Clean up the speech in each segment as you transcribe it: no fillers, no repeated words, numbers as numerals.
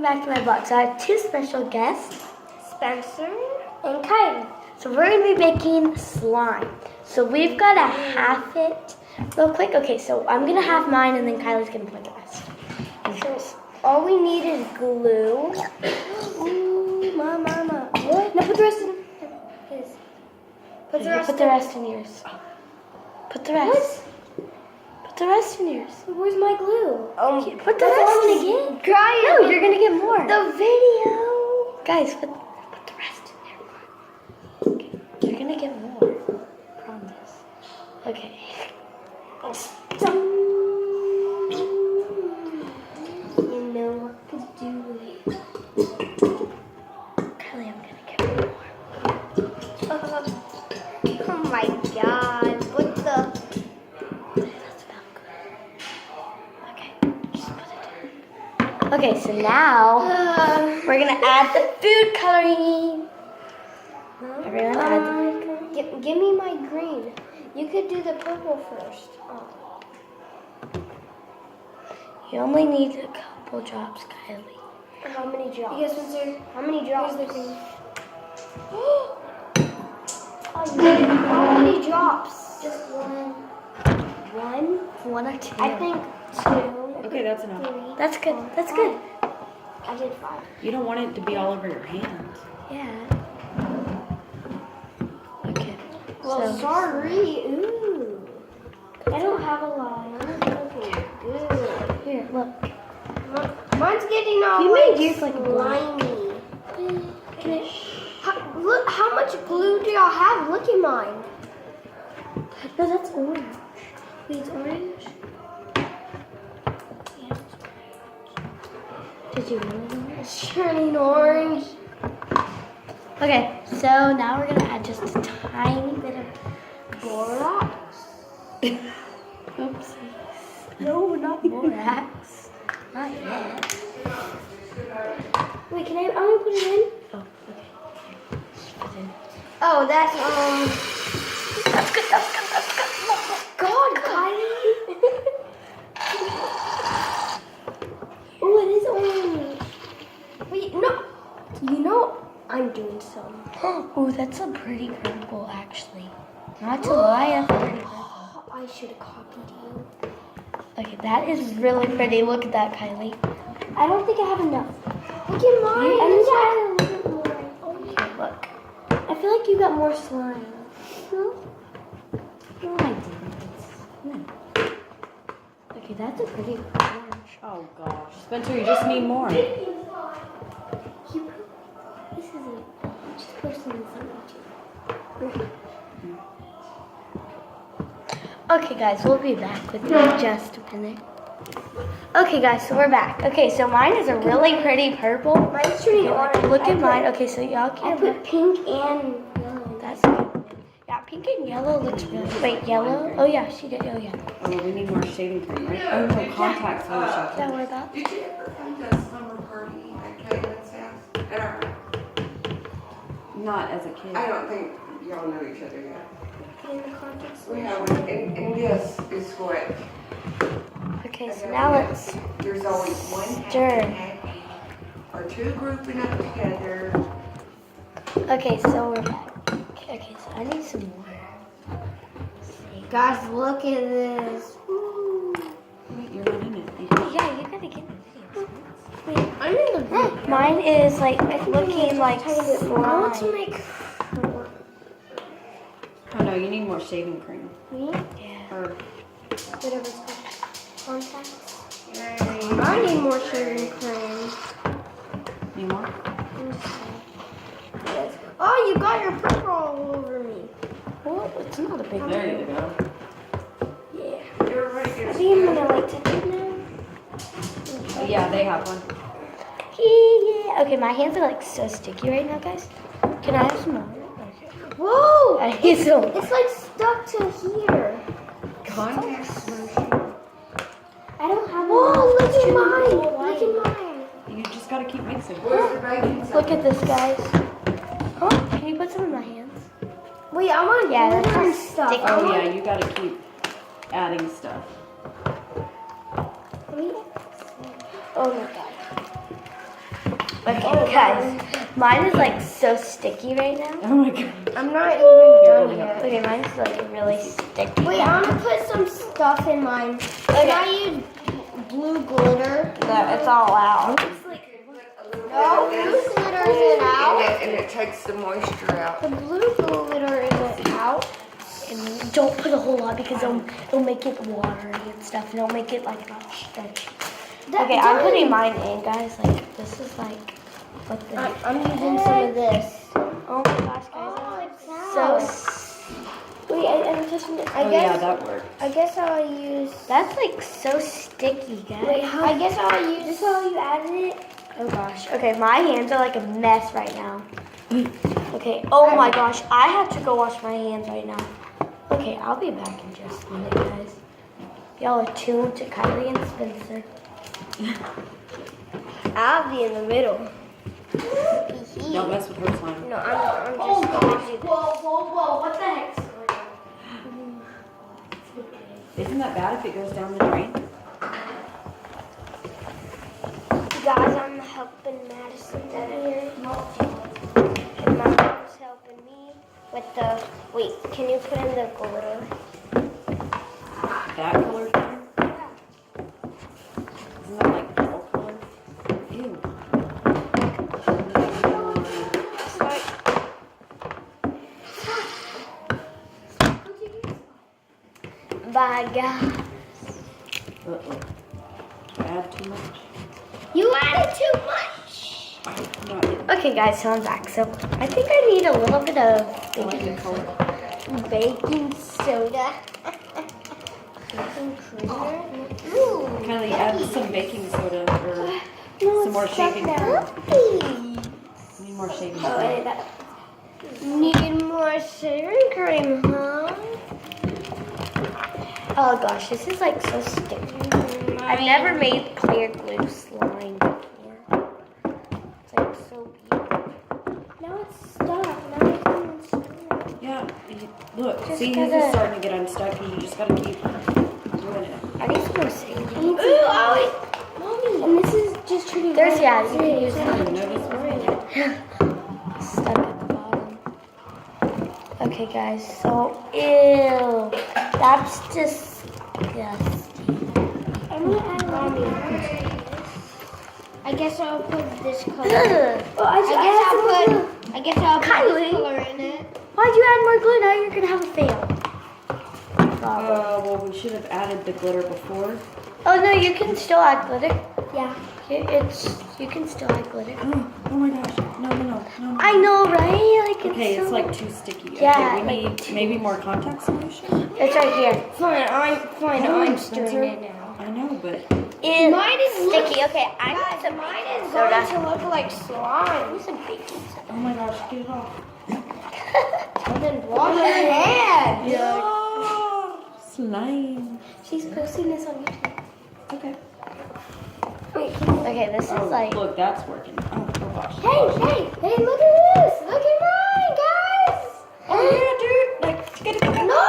welcome back to my vlog. So I have two special guests, Spencer and Kylie. So we're going to be making slime. So we've got to half it real quick. Okay, so I'm going to half mine and then Kylie's going to put the rest. So all we need is glue. Ooh, mama. What? No, put the rest in his. Put the rest in yours. Put the rest. What? Put the rest in yours. Where's my glue? Put the rest in again. No, you're gonna get more. The video. Guys, put the rest in there. Okay. You're gonna get more. Promise. Okay. You know what to do. Kylie, I'm gonna get more. Oh my God! What the? Okay, so now we're gonna add the food coloring. Everyone add the food coloring. Give me my green. You could do the purple first. Oh. You only need a couple drops, Kylie. How many drops? Yes, Spencer. How many drops? Here's the green. How many drops? Just one. One or two? I think two. Okay, that's enough. That's good. That's good. I did 5. You don't want it to be all over your hands. Yeah. Okay. Well, sorry. Ooh. I don't have a lot. I'm looking good. Here, look. Mine's getting all You made yours like slimy. Look, how much glue do y'all have? Look at mine. No, that's orange. Wait, it's orange? Did you really know? It's turning orange. Okay, so now we're gonna add just a tiny bit of borax. Oopsie. No, not borax. Not yet. Wait, can I'm gonna put it in? Oh, okay. Put it in. Oh, that's That's good. Oh my God, Kylie. Oh, it is orange. Wait, no. You know I'm doing some. Oh, that's a pretty purple, actually. Not to lie, that's pretty purple. I should have copied you. Okay, that is really pretty. Look at that, Kylie. I don't think I have enough. Look at mine. I need to add a little bit more. Here, look. I feel like you got more slime. No? No, I didn't. Okay, that's a pretty orange. Oh gosh. Spencer, you just need more. This is it. Just put some in something. Okay, guys, we'll be back with just a minute. Okay, guys, so we're back. Okay, so mine is a really pretty purple. Mine's turning orange. Look at mine. Okay, so y'all I can't. put pink and yellow. That's good. Yeah, pink and yellow looks really. Wait, yellow? Oh yeah, she did. Oh yeah. Oh, we need more shaving cream, right? Oh no, contact solution. That what about? Did you ever come to a summer party at Caitlin's house? At our, Not as a kid. I don't think y'all know each other yet. In the context. We have one, and this is what. Okay, so now let's There's always one stir. happy or two grouping up together. Okay, so we're back. Okay, so I need some more. Guys, look at this. Ooh. Wait, you're not in it. Yeah, you gotta get in the video. Wait, I'm in the video. Mine is like looking like I want to slime. make. Oh no, you need more shaving cream. Me? Yeah. Or Whatever it's called. Contacts. I need more shaving cream. need more? Yes. Oh, you got your purple all over me. Well, it's not a big There you go. Yeah. Everybody I gets. think I'm gonna like touch it now. Oh, yeah, they have one. Yeah. Okay, my hands are like so sticky right now, guys. Can I have some more? Okay. Whoa! I need some. It's like stuck to here. Contact solution. I don't have. Whoa, enough. look at It's mine. too white. Look at mine. You just gotta keep mixing. Where's the baking soda? Look at this, guys. Oh, can you put some in my hands? Wait, I want Yeah, glitter and that's stuff. sticky. I Oh want- yeah, you gotta keep adding stuff. Oh my God. Okay, guys, mine is like so sticky right now. Oh my god. I'm not even done yet. Okay, mine's like really sticky. Wait, I want to put some stuff in mine. Can I use blue glitter? No, it's all out. No, blue glitter isn't out. And it takes the moisture out. The blue glitter isn't out. And don't put a whole lot because it'll make it watery and stuff. And it'll make it like not stretchy. Okay, I'm putting mine in, guys. Like this is like what the I'm using some of this. oh my gosh, guys. Wait, I'm touching it. Oh yeah, that works. I guess I'll use. That's like so sticky, guys. Wait, I guess I'll use. This how you added it? Oh gosh. Okay, my hands are like a mess right now. Okay. Oh my gosh, I have to go wash my hands right now. Okay, I'll be back in just a minute, guys. Y'all are tuned to Kylie and Spencer. I'll be in the middle. Don't mess with her slime. No, I'm just going to do this. Whoa! What the heck's going on? Isn't that bad if it goes down the drain? Guys, I'm helping Madison down here. And my mom's helping me with the. Wait, can you put in the glitter? That color thing? Isn't that like purple color? Ew. Bye, guys. Uh-oh. Add too much? You added too much. Not yet. Okay, guys, so I'm back. So I think I need a little bit of I like the color. Baking soda. Baking creamer. Ooh. Kylie, add some baking soda or some more shaving cream. Need more shaving Oh, cream. wait, that. Need more shaving cream, huh? oh gosh, this is like so sticky. I've never made clear glue slime before. It's like so beautiful. Now it's stuck. Now it's unstuck. Yeah, look, Just see, gotta- his is starting to get unstuck and you just gotta keep doing it. I need some more shaving. Ooh, Ollie. Mommy. And this is just turning. There's yeah, you can use You that. notice mine? Stuck at the bottom. Okay, guys. So ew, that's disgusting. I'm gonna add mommy. I guess I'll put this color. Ugh. I guess I'll put Kylie. this color in it. Why'd you add more glue? Now you're gonna have a fail. Well, we should have added the glitter before. Oh no, you can still add glitter. Yeah. You can still add glitter. Oh my gosh. No. I know, right? Like Okay, it's it's so... like too sticky. Yeah, Okay, we like need maybe more contact solution. It's right here. Fine. I'm Spencer. stirring it now. I know, but Ew, Mine is sticky. Okay, I need Guys, some mine baking is soda. going to look like slime. I need some baking soda. oh my gosh, get it off. And then wash your hands. Oh, slime. She's posting this on YouTube. Okay. Wait, Okay, this is Oh, like. look, that's working. Oh gosh. hey, look at this. Look at mine, guys. Oh yeah, dude. Like, get it. No.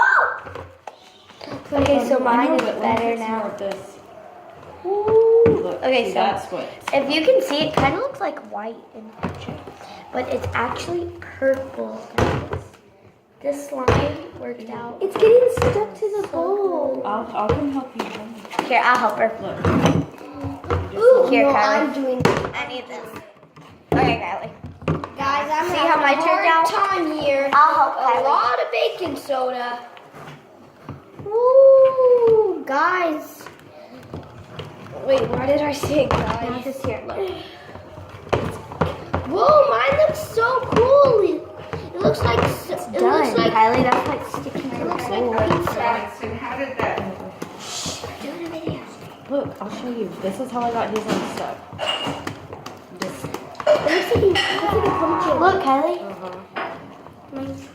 Okay, so I mine know, is but let me better put some more now. of this. Ooh. Look, Okay, see, so that's what. if you can see, it kind of looks like white in the picture, but it's actually purple, guys. This slime worked out. It's getting stuck to the bowl. I'll come help you. Here, I'll help her. Look. Ooh, Here, no, Kylie. I'm doing. I need this. Okay, Kylie. Guys, I'm See having how mine a turned hard out? time here. I'll help A Kylie. lot of baking soda. Ooh, guys. Wait, why did I say guys? Just here, look. Whoa, mine looks so cool. It looks like it Done, looks like Kylie. That's like sticky to it the looks bowl. like pizza. Madison, how did that? Doing a video. Look, I'll show you. This is how I got his unstuck. Just. It looks like a pumpkin. Look, Kylie.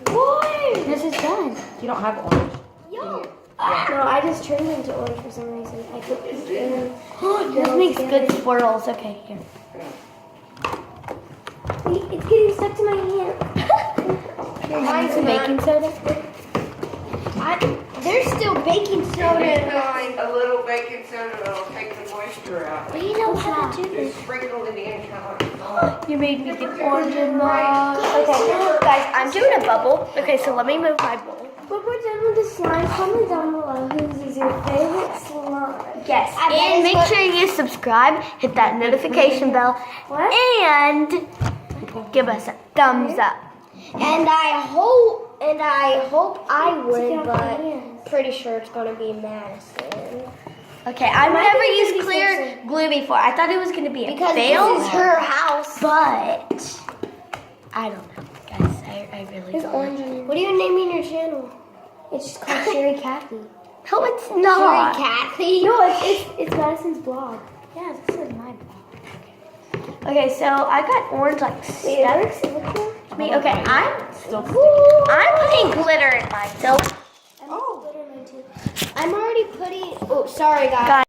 Boy. This is done. You don't have orange. Yo. No, I just turned it into orange for some reason. I put pink in. This makes good swirls. Okay, here. It's getting stuck to my hand. Mine's some baking soda. There's still baking soda in mine. Find a little baking soda that'll take the moisture out. But you know how to do Just this. sprinkle it in, kind of like You made me the orange and mine. Okay, guys, I'm doing a bubble. Okay, so let me move my bowl. When we're done with the slime, comment down below whose is your favorite slime. Yes, and make sure you subscribe, hit that notification bell, and give us a thumbs up. And I hope I win, but pretty sure it's gonna be Madison. Okay, I've never used clear glue before. I thought it was going to be a Because fail, this is her house. but I don't know, guys. I really don't know. What are you naming your channel? It's just called Sherry Kathy. No, it's not. Sherry Kathy? No, it's Madison's blog. Yeah, this is my blog. Okay, so I got orange like stuff. Okay, I'm putting glitter in mine. So I'm already putting. Oh, sorry, guys.